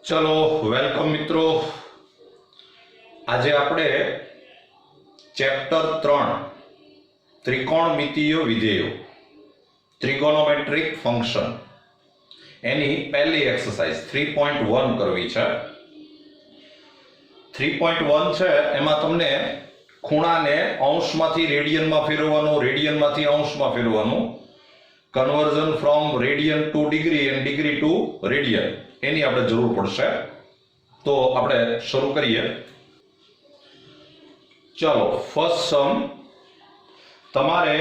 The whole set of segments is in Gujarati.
चलो वेलकम मित्रों। आज आपणे चैप्टर 3 त्रिकोणमितीय विधेयो ट्रिगोनोमेट्रिक फंक्शन एनी पहली एक्सरसाइज 3.1 करवी छे। 3.1 छे एमां तमने खूणाने अंशमांथी रेडियनमां फेरववानुं, रेडियनमांथी अंशमां फेरववानुं, conversion from radian to degree and degree to radian एनी आपणे जरूर पड़शे। तो आपणे शुरू करीए। चलो फर्स्ट सम तमारे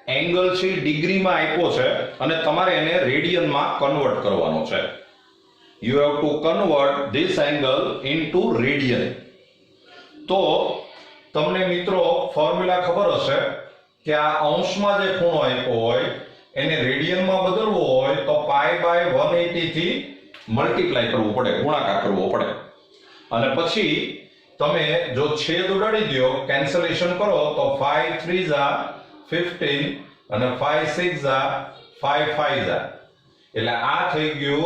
एंगल छे डिग्री में आप्यो छे अने तमारे एने रेडियन में कन्वर्ट करवानो छे। You have to convert this angle into radian. तो तमने मित्रों फॉर्म्युला खबर हशे कि आ अंश में जे खूणो आप्यो होय एने रेडियन में बदलवो होय तो पाई बाय 180 थी मल्टीप्लाय करवू पड़े, गुणाकार करवो पड़े। अने पछी तमे जो छेद उडाड़ी दो, कैंसलेशन करो तो 5 3 जा 15 અને 5 6 जा 5 5 जा એટલે આ થઈ ગયું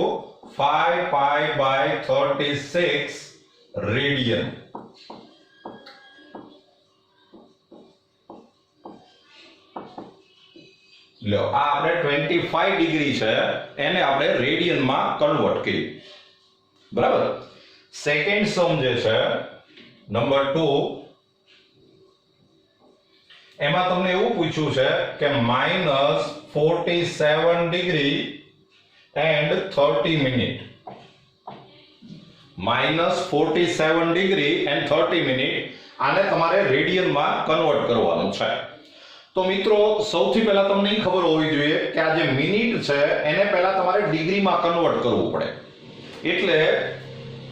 5 પાઈ બાય 36 રેડિયન। लो आ આપણે 25 ડિગ્રી છે એને આપણે રેડિયન માં કન્વર્ટ કરી। બરાબર। સેકન્ડ સમ જે છે નંબર 2 એમાં તમને એવું પૂછ્યું છે કે -47 degree and 30 minute. -47 degree and 30 minute આને તમારે રેડિયન માં કન્વર્ટ કરવાનું છે। तो मित्रों સૌથી પહેલા તમને એ ખબર હોવી જોઈએ કે આ જે મિનિટ છે એને પહેલા તમારે ડિગ્રી માં કન્વર્ટ કરવું પડે। એટલે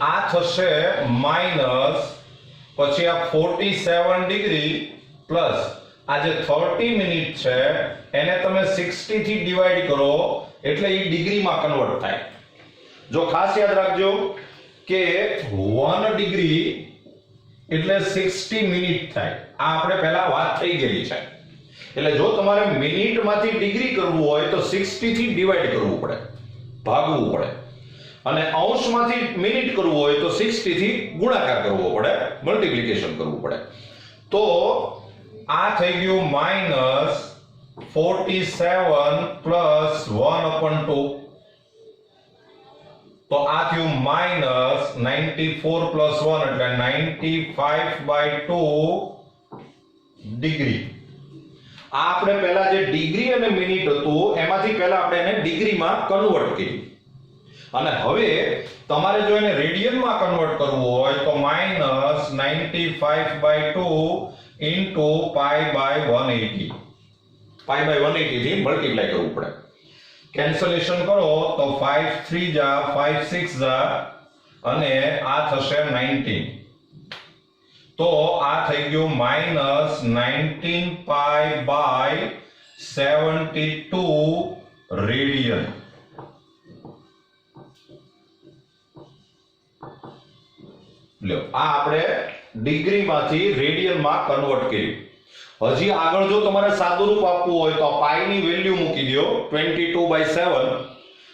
આ થશે માઈનસ પછી આ 47 ડિગ્રી પ્લસ આ જે 30 મિનિટ છે એને તમે 60 થી ડિવાઇડ કરો એટલે એ ડિગ્રી માં કન્વર્ટ થાય। જો ખાસ યાદ રાખજો કે 1 ડિગ્રી એટલે 60 મિનિટ થાય। આ આપણે પહેલા વાત થઈ ગયેલી છે। એટલે જો તમારે મિનિટમાંથી ડિગ્રી કરવું હોય તો 60 થી ડિવાઇડ કરવું પડે, ભાગવું પડે। અને અંશમાંથી મિનિટ કરવું હોય તો 60 થી ગુણાકાર કરવો પડે, મલ્ટીપ્લિકેશન કરવું પડે। તો આ થઈ ગયું -47 પ્લસ 1/2 તો આ થયું -94 પ્લસ 1 એટલે 95/2 ડિગ્રી। આ આપણે પહેલા જે ડિગ્રી અને મિનિટ હતું એમાંથી પહેલા આપણે એને ડિગ્રીમાં કન્વર્ટ કરી અને હવે તમારે જો એને રેડિયનમાં કન્વર્ટ કરવું હોય તો -95/2 into pi by 180 pi by 180 થી મલ્ટીપ્લાય કરવું પડે। કેન્સલેશન કરો તો 5 3 जा 5 6 जा અને આ થશે 19। तो आ થઈ ગયું -19 પાઈ બાય 72 રેડિયન। લ્યો આ આપણે ડિગ્રી માંથી રેડિયન માં કન્વર્ટ કર્યું। હજી આગળ જો તમારે સાદુરૂપ આપવું હોય તો પાઈ ની વેલ્યુ મૂકી દો 22/7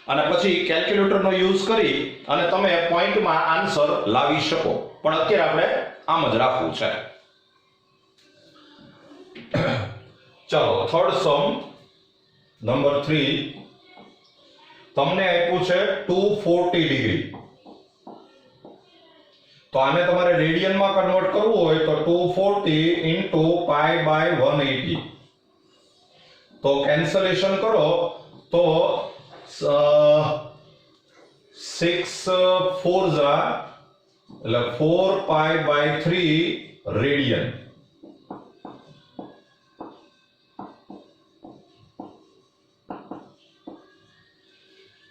અને પછી કેલ્ક્યુલેટર નો યુઝ કરી અને તમે પોઈન્ટ માં આન્સર લાવી શકો। પણ અત્યારે આપણે આમ જ રાખવું છે। ચલો થર્ડ સમ નંબર 3 તમને આપ્યું છે 240 ડિગ્રી। તો આને તમારે રેડિયન માં કન્વર્ટ કરવું હોય તો 240 ઇન્ટુ પાઈ બાય 180 તો કેન્સલેશન કરો તો 6 4 जा એટલે 4 પાઈ બાય 3 રેડિયન।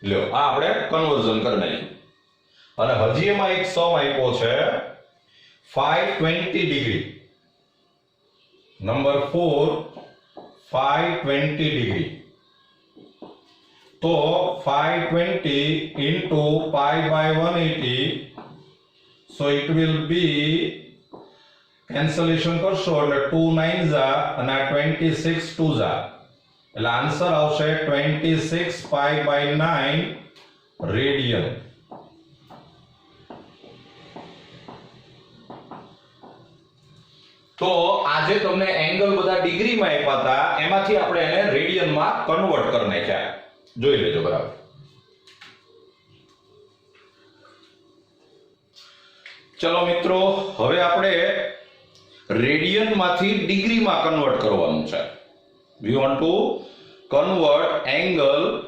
લ્યો આ આપણે કન્વર્ઝન કરી નાખ્યું અને હજી એમાં એક સમ આપ્યો છે 520 ડિગ્રી। નંબર 4 520 ડિગ્રી તો 520 into pi by 180 so it will be cancellation કરશો એટલે 2 9 जा અને 26 2 जा એટલે આન્સર આવશે 26 pi by 9 રેડિયન। તો આજે તમને એંગલ બધા ડિગ્રીમાં આપ્યા હતા, એમાંથી આપણે એને રેડિયનમાં કન્વર્ટ કરી નાખ્યા. જોઈ લેજો બરાબર. ચલો મિત્રો, હવે આપણે રેડિયનમાંથી ડિગ્રીમાં કન્વર્ટ કરવાનું છે. we want to convert angle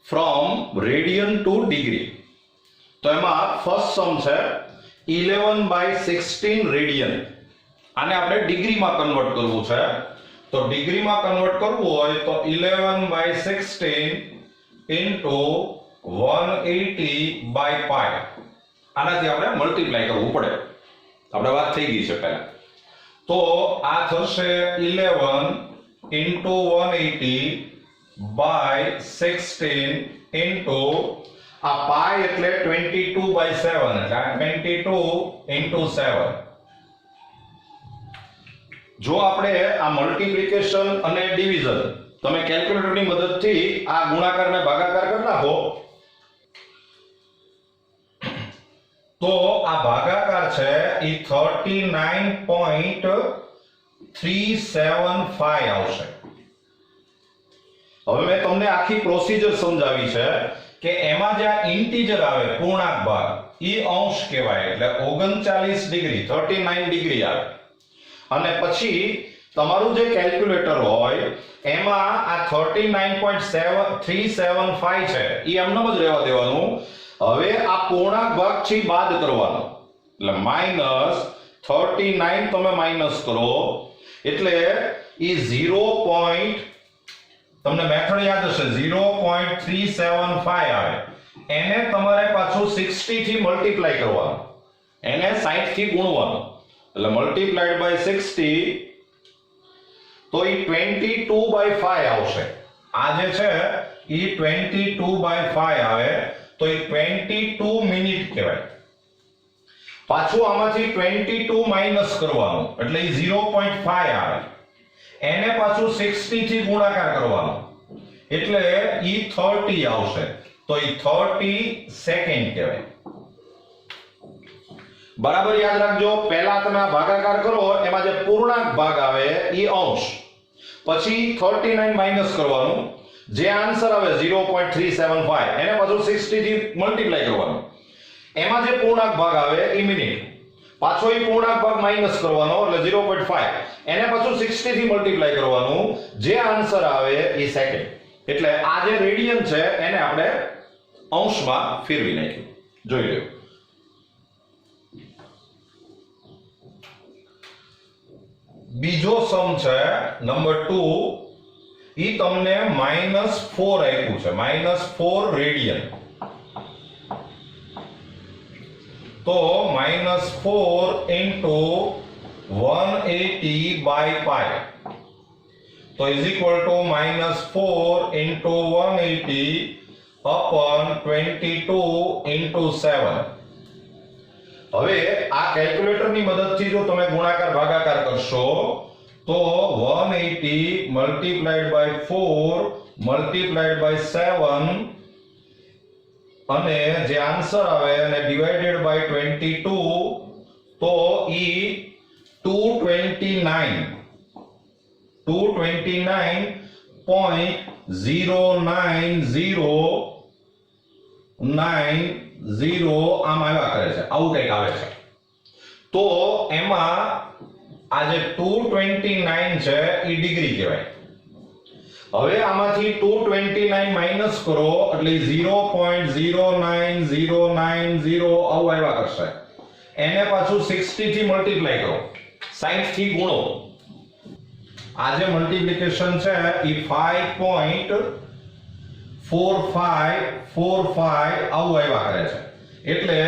from radian to degree. તો એમાં ફર્સ્ટ સમ છે 11/16 રેડિયન. આને આપણે ડિગ્રીમાં કન્વર્ટ કરવું છે. તો ડિગ્રીમાં કન્વર્ટ કરવું હોય તો 11/16 into 180/π. આનાથી આપણે મલ્ટીપ્લાય કરવું પડે. આપણે વાત થઈ ગઈ છે પહેલા. તો આ થશે 11 into 180/16 into આ પાઈ એટલે 22/7, એટલે આ 22 into 7. જો આપણે આ મલ્ટીપ્લિકેશન અને ડિવિઝન તમે કેલ્ક્યુલેટરની મદદથી આ ગુણાકારને ભાગાકાર કરી નાખો તો આ ભાગાકાર છે એ 39.375 આવશે. હવે મેં તમને આખી પ્રોસિજર સમજાવી છે કે એમાં જે આ ઇન્ટીજર આવે પૂર્ણાંક ભાગ એ અંશ કહેવાય, એટલે 39 ડિગ્રી 39 ડિગ્રી આવે. અને પછી તમારું જે કેલ્ક્યુલેટર હોય એમાં આ 39.375 છે એ એમનેમ જ રહેવા દેવાનું. હવે આ પૂર્ણાંક ભાગ છે બાદ કરવાનો, એટલે -39 તમે માઈનસ કરો એટલે એ 0. તમને મેથડ યાદ હશે 0.375 આવે. એને તમારે પાછું 60 થી મલ્ટીપ્લાય કરવાનું, એને 60 થી ગુણવાનું, એટલે મલ્ટીપ્લાઈડ બાય 60 તો એ 22/5 આવશે. આ જે છે એ 22/5 આવે તો એ 22 મિનિટ કહેવાય. પાછું આમાંથી 22 માઈનસ કરવાનું એટલે એ 0.5 આવે. એને પાછું 60 થી ગુણાકાર કરવાનો એટલે ઈ 30 આવશે. તો ઈ 30 સેકન્ડ કહેવાય. બરાબર યાદ રાખજો. પહેલા તમે આ ભાગાકાર કરો એમાં જે પૂર્ણાંક ભાગ આવે ઈ અંશ, પછી 39 માઈનસ કરવાનું, જે આન્સર આવે 0.375 એને પાછું 60 થી મલ્ટીપ્લાય કરવાનું, એમાં જે પૂર્ણાંક ભાગ આવે ઈ મિનિટ, પાછો ઈ પૂર્ણાંક ભાગ માઈનસ કરવાનો એટલે 0.5, એને પાછું 60 થી મલ્ટીપ્લાય કરવાનું, જે આન્સર આવે એ સેકન્ડ. એટલે આ જે રેડિયન છે એને આપણે અંશમાં ફેરવી નાખ્યું. જોઈ લો. બીજો સમ છે નંબર 2. ઈ તમને -4 આપ્યું છે, -4 રેડિયન. તો -4 into 180/π તો is equal to -4 into 180 upon 22 into 7. હવે આ કેલ્ક્યુલેટરની મદદથી જો તમે ગુણાકાર ભાગાકાર કરશો તો 180 multiplied by 4 multiplied by 7 અને જે આન્સર આવે અને ડિવાઇડેડ બાય 22 તો ઈ 229.09090 આમ આવ્યા કરે છે, આવું કંઈક આવે છે. તો એમાં આ જે 229 છે એ ડિગ્રી કહેવાય. હવે આમાંથી 229 માઈનસ કરો એટલે 0.09090 આવું આવ્યા કરશે. એને પાછું 60 થી મલ્ટીપ્લાય કરો, 60 થી ગુણો. આ જે મલ્ટીપ્લિકેશન છે એ 5.4545 આવું આવ્યા કરે છે. એટલે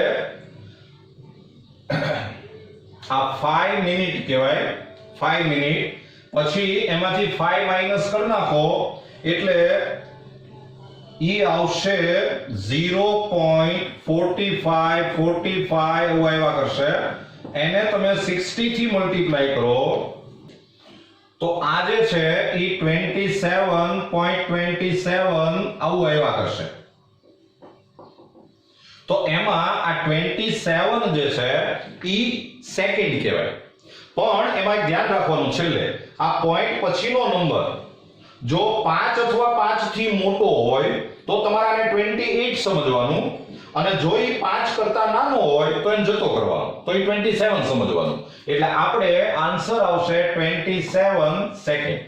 આ 5 મિનિટ કહેવાય, 5 મિનિટ. પછી એમાંથી 5 માઈનસ કરી નાખો એટલે ઈ આવશે 0.4545 એવું આવ્યા કરશે. એને તમે 60 થી મલ્ટીપ્લાય કરો તો આ જે છે ઈ 27.27 આવું આવ્યા કરશે. તો એમાં આ 27 જે છે ઈ સેકન્ડ કહેવાય. પણ એમાં એક ધ્યાન રાખવાનું છેલ્લે આ પોઈન્ટ પછીનો નંબર જો 5 અથવા 5 થી મોટો હોય તો તમારે આને 28 સમજવાનું અને જો એ 5 કરતા નાનો હોય તો એને જતો કરવાનો તો એ 27 સમજવાનું એટલે આપણે આન્સર આવશે 27 સેકન્ડ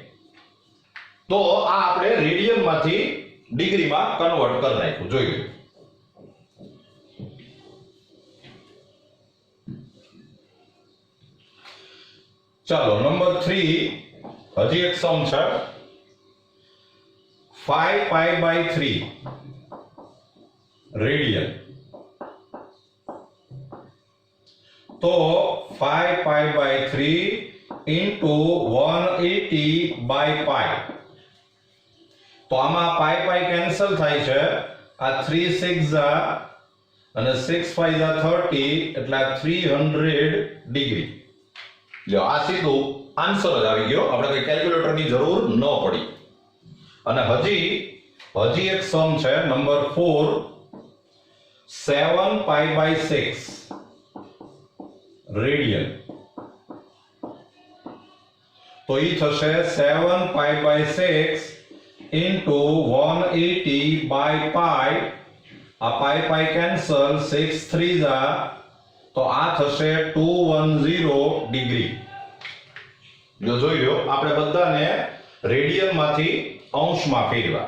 તો આ આપણે રેડિયન માંથી ડિગ્રીમાં કન્વર્ટ કરી નાખ્યું જોઈએ ચાલો નંબર 3 હજી એક સમ છે 5 pi by 3 રેડિયન तो 5 pi by 3 into 180 by pi तो આમાં pi pi કેન્સલ થાય છે આ 3 6 જા અને 6 5 જા 30 એટલે 300 ડિગ્રી લ્યો આ સીધું આન્સર જ આવી ગયો આપણે કોઈ કેલ્ક્યુલેટરની જરૂર ન પડી અને હજી એક સમ છે નંબર 4 7 pi by 6 રેડિયન તો ઈ થશે 7 pi by 6 into 180 by pi આ pi pi કેન્સલ 6 3 જા તો આ થશે 210 ડિગ્રી જો જોઈ લો આપણે બધાને રેડિયન માંથી અંશમાં ફેરવા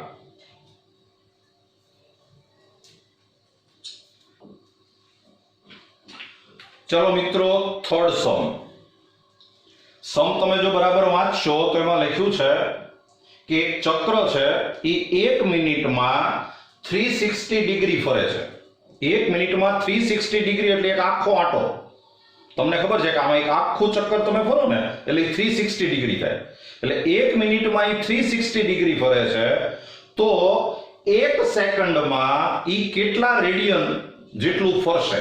चलो मित्रों थर्ड सम તમે જો બરાબર વાંચશો તો એમાં લખ્યું છે કે એક ચક્ર છે એ 1 મિનિટમાં 360 ડિગ્રી ફરે છે 1 મિનિટમાં 360 ડિગ્રી એટલે એક આખો આંટો તમને ખબર છે કે આમાં એક આખું ચક્કર તમે ફરો ને એટલે 360 ડિગ્રી થાય એટલે 1 મિનિટમાં એ 360 ડિગ્રી ફરે છે તો 1 સેકન્ડમાં એ કેટલા રેડિયન જેટલું ફરશે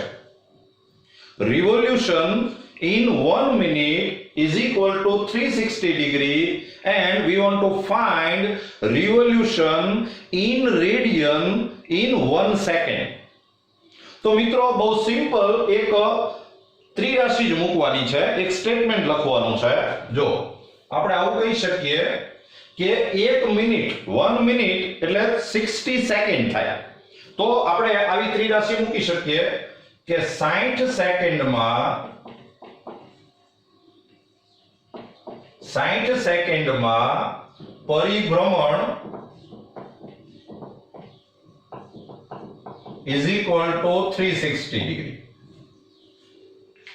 revolution in 1 minute is equal to 360 degree and we want to find revolution in radian in 1 second तो मित्रों बहुत सिंपल एक त्रिराशि ज મૂકવાની છે એક સ્ટેટમેન્ટ લખવાનું છે જો આપણે આવું કહી શકીએ કે 1 મિનિટ 1 મિનિટ એટલે 60 સેકન્ડ થાય તો આપણે આવી ત્રિરાશિ મૂકી શકીએ કે 60 સેકન્ડમાં પરિભ્રમણ is equal to 360 degree.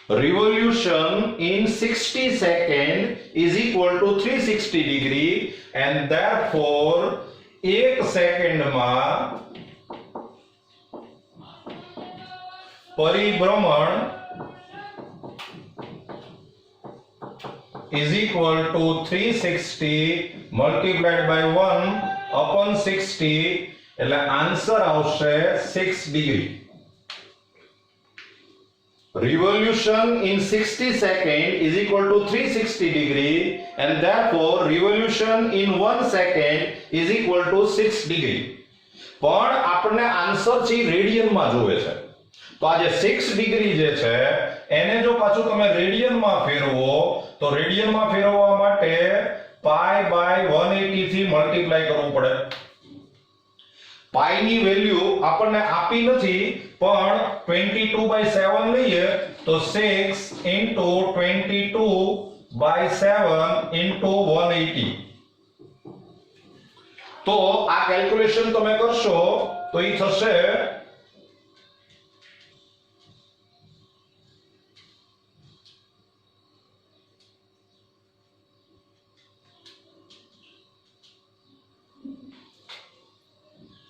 Revolution in 60 seconds is equal to 360 degree and therefore 1 સેકન્ડમાં परिभ्रमण is equal to 360 multiplied by 1 upon 60 એટલે આન્સર આવશે 6 degree revolution in 60 seconds is equal to 360 degree and therefore revolution in 1 second is equal to 6 degree પણ આપણને આન્સર છે રેડિયન માં જોવે છે તો આ જે 6 ડિગ્રી જે છે એને જો પાછું તમે રેડિયન માં ફેરવો તો રેડિયન માં ફેરવવા માટે પાઈ બાય 180 થી મલ્ટીપ્લાય કરવું પડે પાઈ ની વેલ્યુ આપણને આપી નથી પણ 22/7 લઈએ તો 6 into 22/7 into 180 તો આ કેલ્ક્યુલેશન તમે કરશો તો ઈ થશે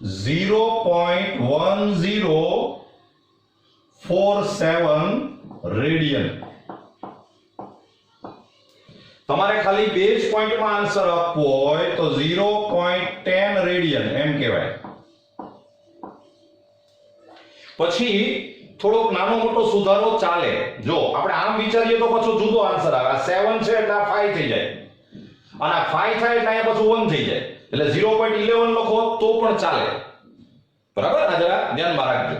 0.1047 રેડિયન તમારે ખાલી બે જ પોઈન્ટમાં આન્સર આપવો હોય તો 0.10 રેડિયન એમ કહેવાય પછી થોડોક નાનો મોટો સુધારો ચાલે જો આપણે આમ વિચારીએ તો પાછો જુદો આન્સર આવે 7 છે એટલે 5 થઈ જાય અને 5 થાય એટલે અહીંયા પાછું 1 થઈ જાય એટલે 0.11 લખો તો પણ ચાલે બરાબર આ જરા ધ્યાનમાં રાખજો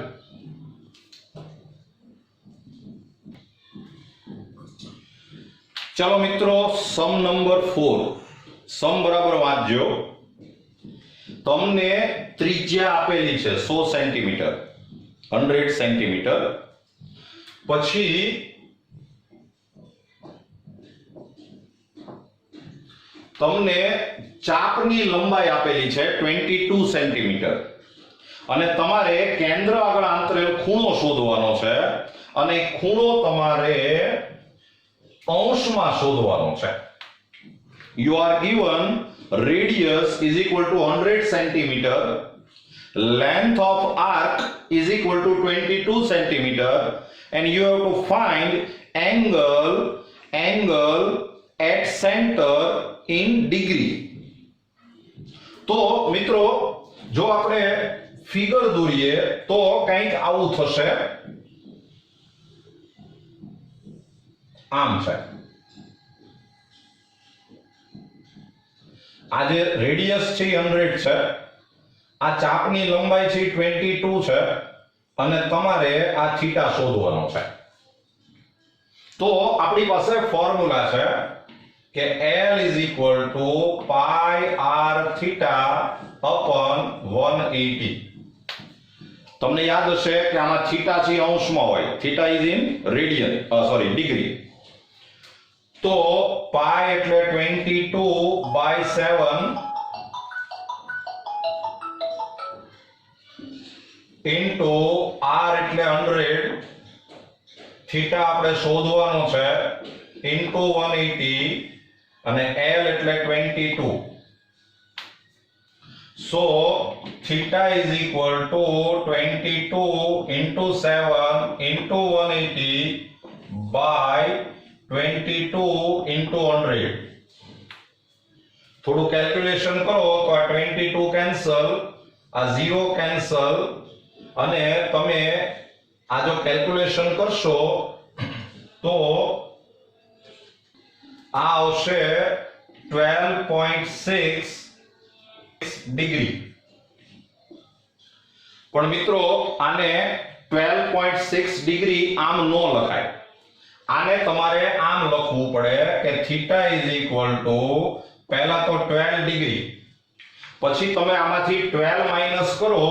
चलो मित्रों, सम नंबर 4 सम बराबर वांचજો। તમને ત્રિજ્યા આપેલી છે 100 સેન્ટીમીટર, 100 સેન્ટીમીટર। પછી તમને ચાપની લંબાઈ આપેલી છે 22 સેન્ટીમીટર અને તમારે કેન્દ્ર આગળ આંતરેલ ખૂણો શોધવાનો છે અને ખૂણો તમારે અંશમાં શોધવાનો છે। You are given radius is equal to 100 centimeter, length of arc is equal to 22 centimeter, and you have to find angle at center in degree। तो मित्रों, जो આપણે ફિગર દોરીએ તો કંઈક આવું થશે, આમ છે। આ જે રેડિયસ છે 100 છે, આ ચાપની લંબાઈ છે 22 છે અને તમારે આ થીટા શોધવાનો છે। તો આપણી પાસે ફોર્મ્યુલા છે કે L is equal to pi r theta upon 180। તમને યાદ હશે કે આમાં થીટા છે અંશમાં હોય, theta is in radian, sorry degree. તો પાઈ એટલે 22/7 ઇન્ટુ r એટલે 100, થીટા આપણે શોધવાનો છે ઇન્ટુ 180 અને l એટલે 22। So theta is equal to 22 into 7 into 180 by 22 into 100। થોડું કેલ્ક્યુલેશન કરો તો આ 22 કેન્સલ, આ 0 કેન્સલ અને તમે આ જો કેલ્ક્યુલેશન કરશો તો આ આવશે 12.6 ડિગ્રી। પણ મિત્રો આને 12.6 ડિગ્રી આમ નો લખાય, આને તમારે આમ લખવું પડે કે થીટા ઇઝ ઇક્વલ ટુ પહેલા તો 12 ડિગ્રી, પછી તમે આમાંથી 12 માઈનસ કરો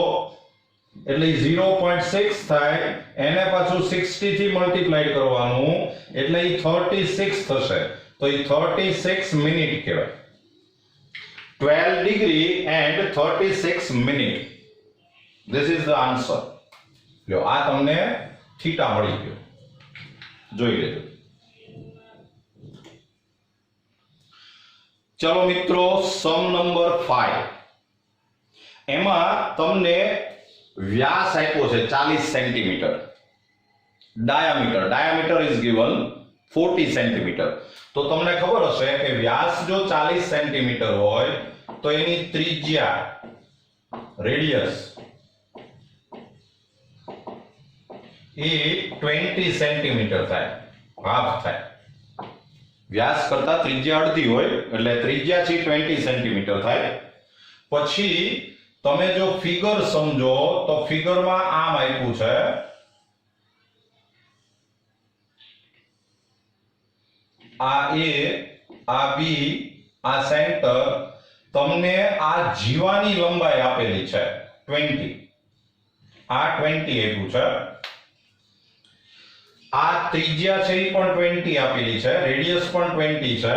એટલે 0.6 થાય, એને પાછું 60 થી મલ્ટીપ્લાય કરવાનું એટલે 36 થશે। તો એ 36 મિનિટ કહેવાય। 12 degree and 36 minute. This is the answer. લ્યો આ તમને થીટા મળી ગયો, જોઈ લેજો। ચલો મિત્રો, સમ નંબર 5 એમાં તમને વ્યાસ આપ્યો છે 40 centimetre, diameter is given 40 centimetre. તો તમને ખબર હશે કે વ્યાસ જો 40 સેન્ટીમીટર હોય તો એની ત્રિજ્યા રેડિયસ એ 20 સેન્ટીમીટર થાય, હાફ થાય। વ્યાસ કરતા ત્રિજ્યા અડધી હોય એટલે ત્રિજ્યા છે 20 સેન્ટીમીટર થાય। પછી તમે જો ફિગર સમજો તો ફિગરમાં આમ આપ્યું છે, આ A, આ B, આ સેન્ટર, તમને આ જીવાની લંબાઈ આપેલી છે 20, આ 20 આપ્યું છે, આ ત્રિજ્યા છે એ પણ 20 આપેલી છે, રેડિયસ પણ 20 છે,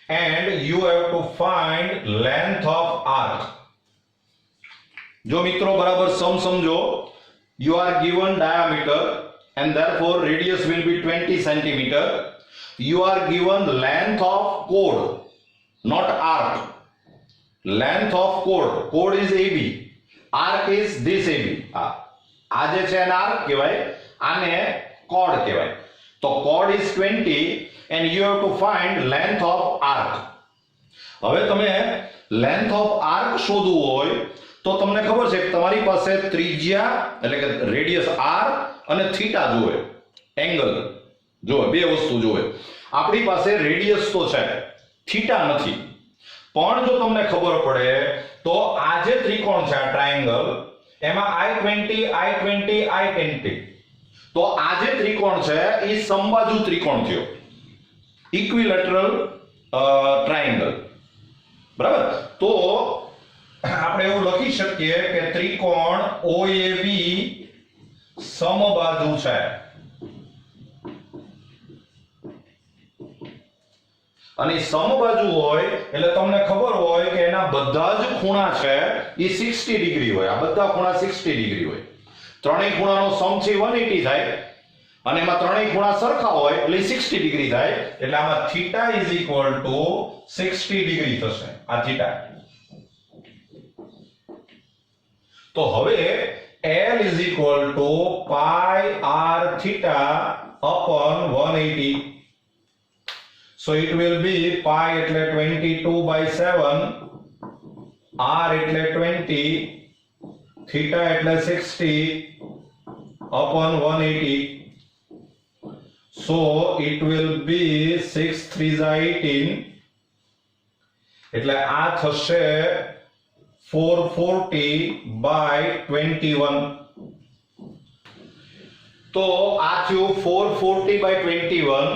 and you have to find length of arc। જો મિત્રો બરાબર સમ સમજો, you are given diameter and therefore radius will be 20 centimeter। You are given length of chord, not arc. Length of chord is AB, arc is this AB। આ જે છે એને arc કહેવાય, આને chord કહેવાય। તો chord is 20 and you have to find length of arc। હવે તમે length of arc શોધવું હોય તો તમને ખબર છે કે તમારી પાસે ત્રિજ્યા એટલે કે રેડિયસ r અને થીટા જોવે, એંગલ જોવે, બે વસ્તુ જોવે। આપણી પાસે રેડિયસ તો છે, થીટા નથી। પણ જો તમને ખબર પડે તો આ જે ત્રિકોણ છે, આ ટ્રાયેંગલ, એમાં I20 I20 I20, તો આ જે ત્રિકોણ છે એ સમબાજુ ત્રિકોણ થયો। ઇક્વિલેટરલ ટ્રાયેંગલ, બરાબર. તો આપણે એવું લખી શકીએ કે ત્રિકોણ OAB સમબાજુ છે, અને સમબાજુ હોય એટલે તમને ખબર હોય કે એના બધા જ ખૂણા છે એ 60 ડિગ્રી હોય. આ બધા ખૂણા 60 ડિગ્રી હોય. ત્રણેય ખૂણાનો સમ છે 180 થાય, અને એમાં ત્રણેય ખૂણા સરખા હોય એટલે 60 ડિગ્રી થાય. એટલે આમાં theta is equal to 60 degree થશે, આ થીટા. તો હવે L is equal to pi r theta upon 180. So it will be pi એટલે 22/7, r એટલે 20, theta એટલે 60 upon 180. So it will be 6 3s are 18, એટલે આ થશે 440/21. તો આ થયું 440/21,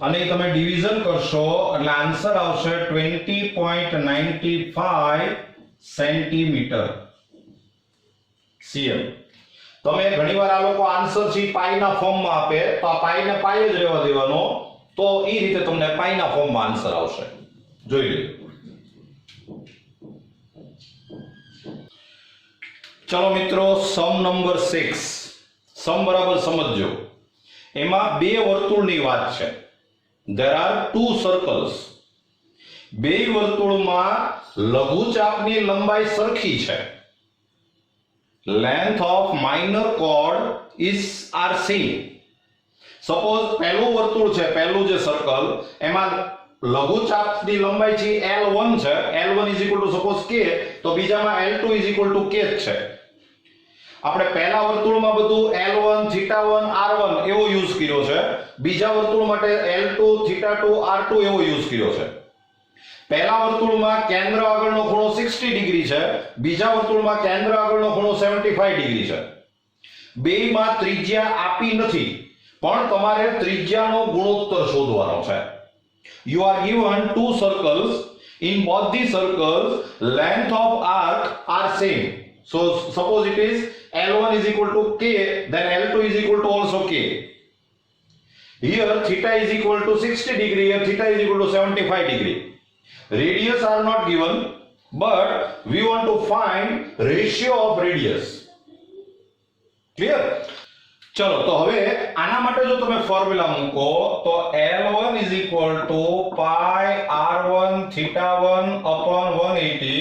અને તમે ડિવિઝન કરશો એટલે આન્સર આવશે 20.95 સેન્ટીમીટર cm. તમે ઘણીવાર આ લોકો આન્સર છે પાઈ ના ફોર્મમાં આપે, તો આ પાઈ ને પાઈ જ રહેવા દેવાનો, તો એ રીતે તમને પાઈ ના ફોર્મમાં આન્સર આવશે. જોઈ લો. ચલો મિત્રો, સમ નંબર 6. સમ બરાબર સમજજો. એમાં બે વર્તુળની વાત છે. There are two circles. બે વર્તુળમાં લઘુચાપની લંબાઈ સરખી છે. Length of minor chord are same. Suppose પહેલું વર્તુળ છે, પહેલું જે સર્કલ, એમાં લઘુચાપની લંબાઈ છે L1 છે. L1 is equal to suppose K, તો બીજામાં L2 is equal to K જ છે. આપણે પહેલા વર્તુળમાં બધું L1 θ1 R1 એવો યુઝ કર્યો છે, બીજા વર્તુળ માટે L2 θ2 R2 એવો યુઝ કર્યો છે. પહેલા વર્તુળમાં કેન્દ્ર આગળનો ખૂણો 60 ડિગ્રી છે, બીજા વર્તુળમાં કેન્દ્ર આગળનો ખૂણો 75 ડિગ્રી છે. બેયમાં ત્રિજ્યા આપી નથી, પણ તમારે ત્રિજ્યાનો ગુણોત્તર શોધવાનો છે. You are given two circles. In both the circles, length of arc are same. So suppose it is L1 is equal to K, then L2 is equal to also K. Here theta is equal to 60 degree, here theta is equal to 75 degree. Radius are not given, but we want to find ratio of radius. Clear? ચલો, તો હવે આના માટે જો તમે ફોર્મ્યુલા મૂકો તો L1 is equal to pi r1 θ1 upon 180.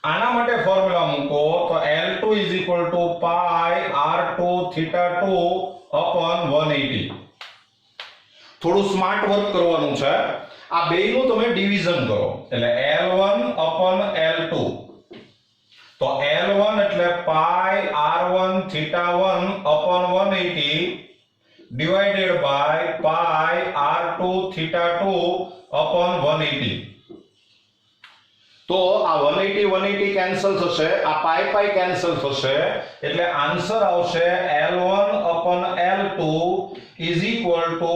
આના માટે ફોર્મ્યુલા મૂકો તો L2 is equal to pi r2 θ2 upon 180. થોડું સ્માર્ટ વર્ક કરવાનું છે. આ બેયનું તમે ડિવિઝન કરો એટલે L1 upon L2. તો L1 એટલે pi r1 θ1 upon 180 divided by pi r2 θ2 upon 180. તો આ 180 કેન્સલ થશે, આ પાઈ પાઈ કેન્સલ થશે, એટલે આન્સર આવશે L1 upon L2 is equal to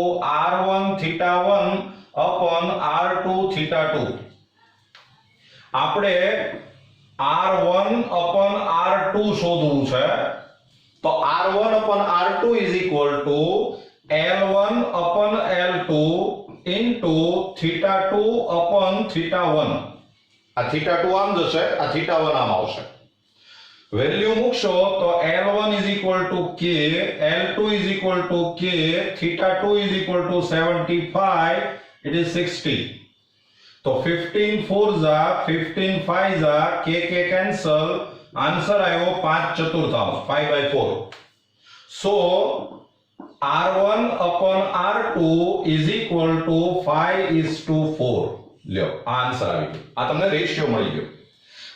r1 θ1 upon r2 θ2. આપણે r1 upon r2 શોધવું છે, તો r1 upon r2 is equal to L1 upon L2 into θ2 upon θ1. આ θ2 આમ જશે, આ θ1 આમ આવશે. વેલ્યુ મૂકશો તો L1 is equal to K, L2 is equal to K, θ2 is equal to 75, it is 60. તો 15 4s are 15 5s are K cancel, answer આવ્યો 5/4, 5/4. So R1 upon R2 is equal to 5:4. લ્યો, આ આન્સર આવી ગયો. આ તમને રેશિયો મળી ગયો.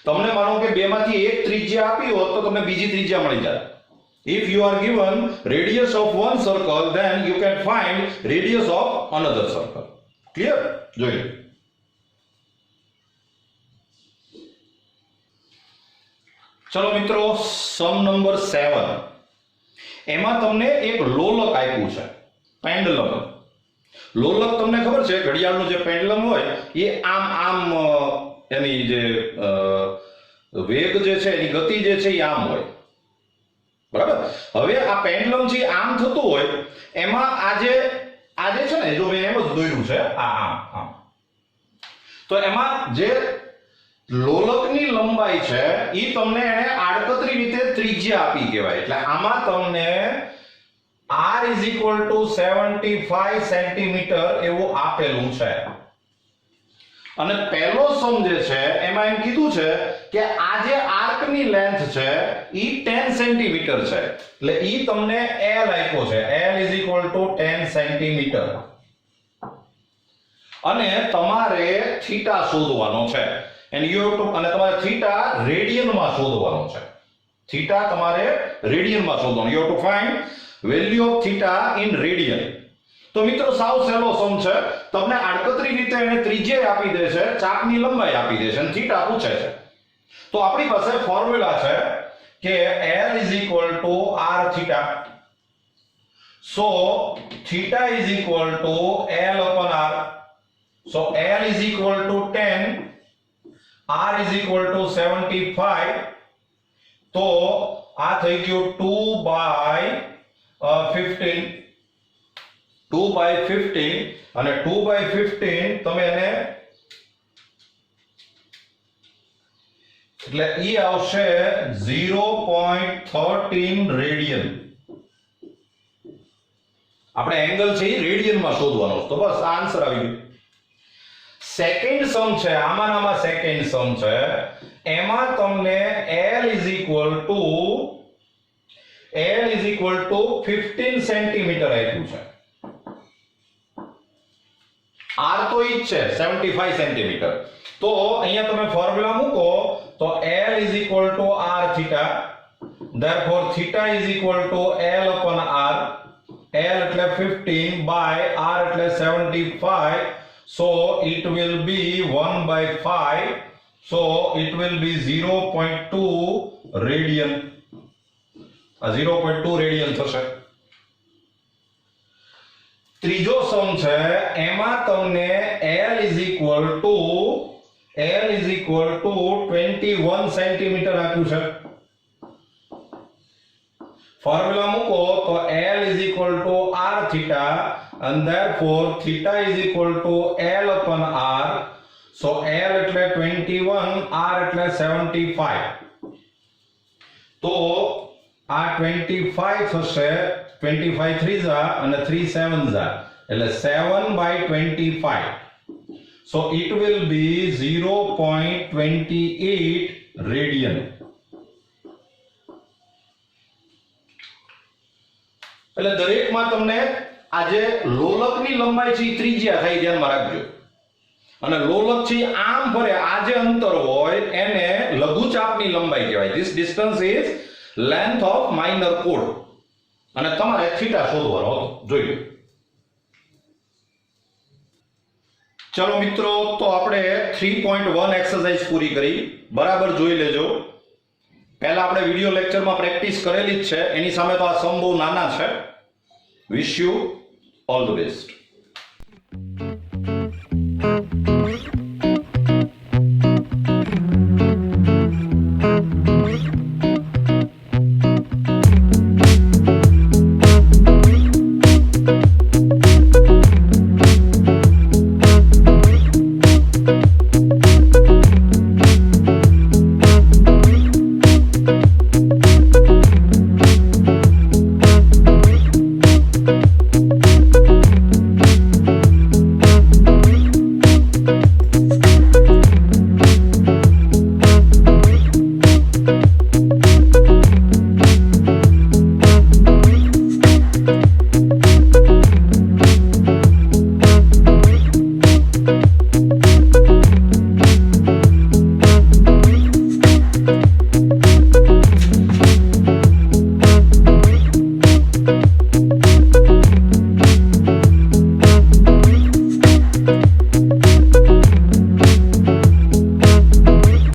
તમને માનો કે બેમાંથી એક ત્રિજ્યા આપી હોત તો તમને બીજી ત્રિજ્યા મળી જાય. If you are given radius of one circle, then you can find radius of another circle. Clear? જોઈ લો. ચલો મિત્રો, સમ નંબર 7. એમાં તમને એક લોલક આપ્યું છે, પેન્ડલમ. લોલક તમને ખબર છે ઘડિયાળનું જે પેન્ડલમ હોય એ આમ આમ એની જે વેગ જે છે એની ગતિ જે છે એ આમ હોય, બરાબર. હવે આ પેન્ડલમ છે આમ થતું હોય એમાં આજે છે ને જો મેં એમ જ દોર્યું છે આમ આમ, તો એમાં જે લોલકની લંબાઈ છે એ તમને એને આડકતરી રીતે ત્રિજ્યા આપી કહેવાય. એટલે આમાં તમને r = 75 સેન્ટીમીટર એવું આપેલું છે. અને પહેલો સમ જે છે એમાં એમ કીધું છે કે આ જે આર્કની લેન્થ છે ઈ 10 સેન્ટીમીટર છે. એટલે ઈ તમને L આપ્યો છે, L = 10 સેન્ટીમીટર. અને તમારે થીટા શોધવાનો છે અને તમારે થીટા રેડિયનમાં શોધવાનો છે. થીટા તમારે રેડિયનમાં શોધવાનો. You have to find value of theta in radian. તો મિત્રો સાવ સહેલો સમ છે. તમને આડકતરી રીતે એને ત્રિજ્યા આપી દે છે, ચાપની લંબાઈ આપી દે છે અને થીટા પૂછે છે. તો આપણી પાસે ફોર્મ્યુલા છે કે L = r theta. So theta is equal to L upon r. So L is equal to 10, r is equal to 75. તો આ થઈ ગયું 2/15. 2/15 અને 2/15 તમે એને એટલે ઈ આવશે 0.13 રેડિયન. આપણે એંગલ છે એ રેડિયનમાં શોધવાનો. તો બસ આ આન્સર આવી ગયો. સેકન્ડ સમ છે, આમાંનામાં સેકન્ડ સમ છે, એમાં તમને L = 15 સેન્ટીમીટર આપ્યું છે. r તો ઈ જ છે 75 સેન્ટીમીટર. તો અહીંયા તમે ફોર્મ્યુલા મૂકો તો L = r theta. therefore theta = L upon r. L એટલે 15 by r એટલે 75. So it will be 1/5. So it will be 0.2 radian. 0.2 radian થશે. ત્રીજો સમ છે એમાં તમને L = 21 સેન્ટીમીટર આપ્યું છે. ફોર્મ્યુલા મૂકો તો L = r theta and therefore theta = L upon r. So L એટલે 21, r એટલે 75. તો આ 25 થશે, 25 3 અને 3 7 એટલે 7/25. So it will be 0.28 radian. એટલે દરેકમાં તમને આ જે લોલકની લંબાઈ છે એ ત્રિજ્યા થાય ધ્યાનમાં રાખજો. અને લોલક છે આમ ફરે, આ જે અંતર હોય એને લઘુચાપની લંબાઈ કહેવાય. This distance is length of minor chord. અને તમારે થીટા શોધવાનો હતો. જોઈ લો. ચલો મિત્રો, તો આપણે 3.1 એક્સરસાઇઝ પૂરી કરી. બરાબર જોઈ લેજો. પહેલા આપણે વિડિયો લેક્ચરમાં પ્રેક્ટિસ કરેલી જ છે, એની સામે તો આ સમ બહુ નાના છે. Wish you all the best. you